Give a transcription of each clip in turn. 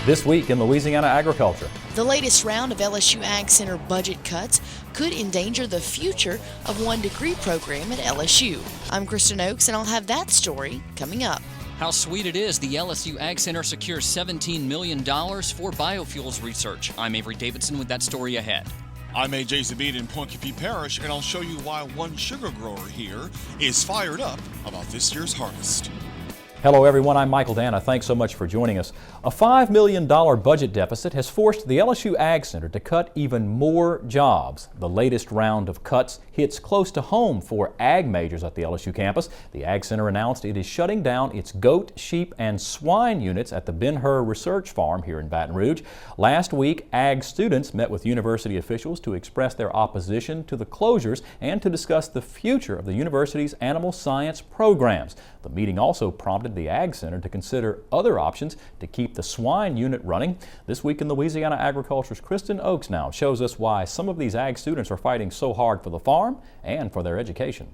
This week in Louisiana agriculture. The latest round of LSU AgCenter budget cuts could endanger the future of one degree program at LSU. I'm Kristen and I'll have that story coming up. How sweet it is the LSU AgCenter secures $17 million for biofuels research. I'm Avery Davidson with that story ahead. I'm A.J. Zabid in Pointe-Coupee Parish, and I'll show you why one sugar grower here is fired up about this year's harvest. Hello everyone, I'm Michael Dana. Thanks so much for joining us. A $5 million budget deficit has forced the LSU AgCenter to cut even more jobs. The latest round of cuts hits close to home for ag majors at the LSU campus. The AgCenter announced it is shutting down its goat, sheep, and swine units at the Ben Hur Research Farm here in Baton Rouge. Last week, ag students met with university officials to express their opposition to the closures and to discuss the future of the university's animal science programs. The meeting also prompted the AgCenter to consider other options to keep the swine unit running. This week in Louisiana Agriculture's Kristen now shows us why some of these ag students are fighting so hard for the farm and for their education.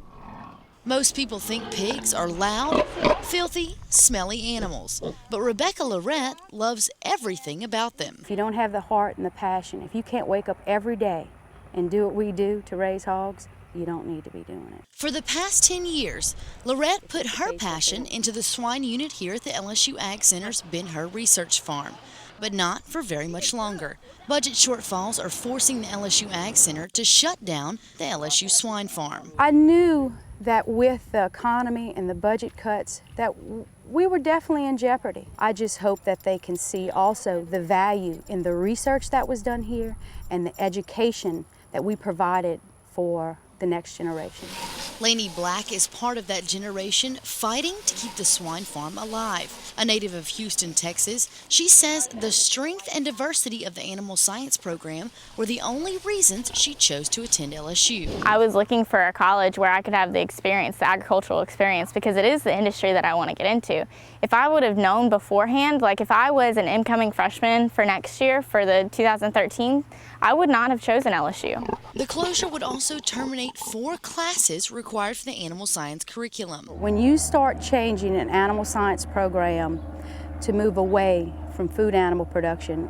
Most people think pigs are loud, filthy, smelly animals, but Rebecca Lorette loves everything about them. If you don't have the heart and the passion, if you can't wake up every day and do what we do to raise hogs, you don't need to be doing it. For the past 10 years, Lorette put her passion into the swine unit here at the LSU AgCenter's Ben Hur Research Farm, but not for very much longer. Budget shortfalls are forcing the LSU AgCenter to shut down the LSU swine farm. I knew that with the economy and the budget cuts that we were definitely in jeopardy. I just hope that they can see also the value in the research that was done here and the education that we provided for the next generation. Lainey Black is part of that generation fighting to keep the swine farm alive. A native of Houston, Texas, she says the strength and diversity of the animal science program were the only reasons she chose to attend LSU. I was looking for a college where I could have the experience, the agricultural experience, because it is the industry that I want to get into. If I would have known beforehand, like if I was an incoming freshman for next year for the 2013, I would not have chosen LSU. The closure would also terminate 4 classes required for the animal science curriculum. When you start changing an animal science program to move away from food animal production,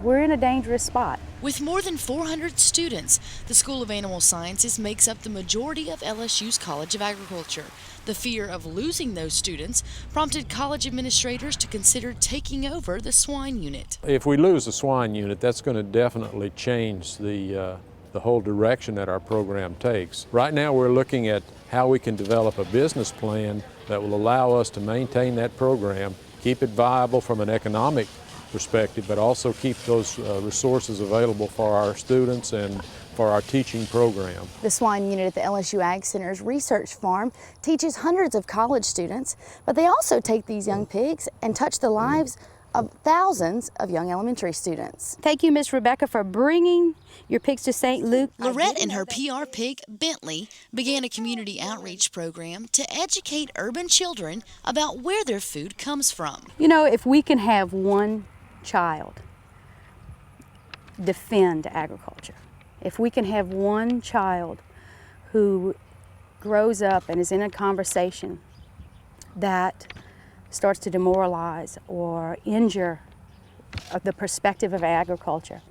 we're in a dangerous spot. With more than 400 students, the School of Animal Sciences makes up the majority of LSU's College of Agriculture. The fear of losing those students prompted college administrators to consider taking over the swine unit. If we lose the swine unit, that's going to definitely change the whole direction that our program takes. Right now we're looking at how we can develop a business plan that will allow us to maintain that program, keep it viable from an economic perspective, but also keep those resources available for our students and for our teaching program. The swine unit at the LSU AgCenter's research farm teaches hundreds of college students, but they also take these young pigs and touch the lives of thousands of young elementary students. Thank you, Miss Rebecca, for bringing your pigs to St. Luke. Lorette and her PR pig, Bentley, began a community outreach program to educate urban children about where their food comes from. You know, if we can have one child defend agriculture, if we can have one child who grows up and is in a conversation that starts to demoralize or injure the perspective of agriculture,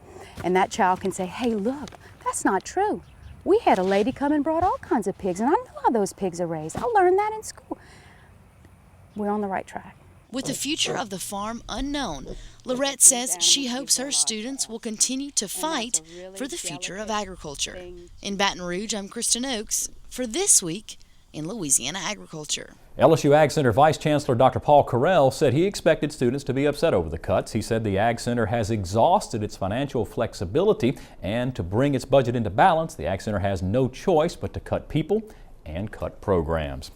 and that child can say, hey, look, that's not true. We had a lady come and brought all kinds of pigs, and I know how those pigs are raised. I learned that in school. We're on the right track. With the future of the farm unknown, Lorette says she hopes her students will continue to fight for the future of agriculture. In Baton Rouge, I'm Kristen for This Week in Louisiana Agriculture. LSU AgCenter Vice Chancellor Dr. Paul Carell said he expected students to be upset over the cuts. He said the AgCenter has exhausted its financial flexibility, and to bring its budget into balance, the AgCenter has no choice but to cut people and cut programs.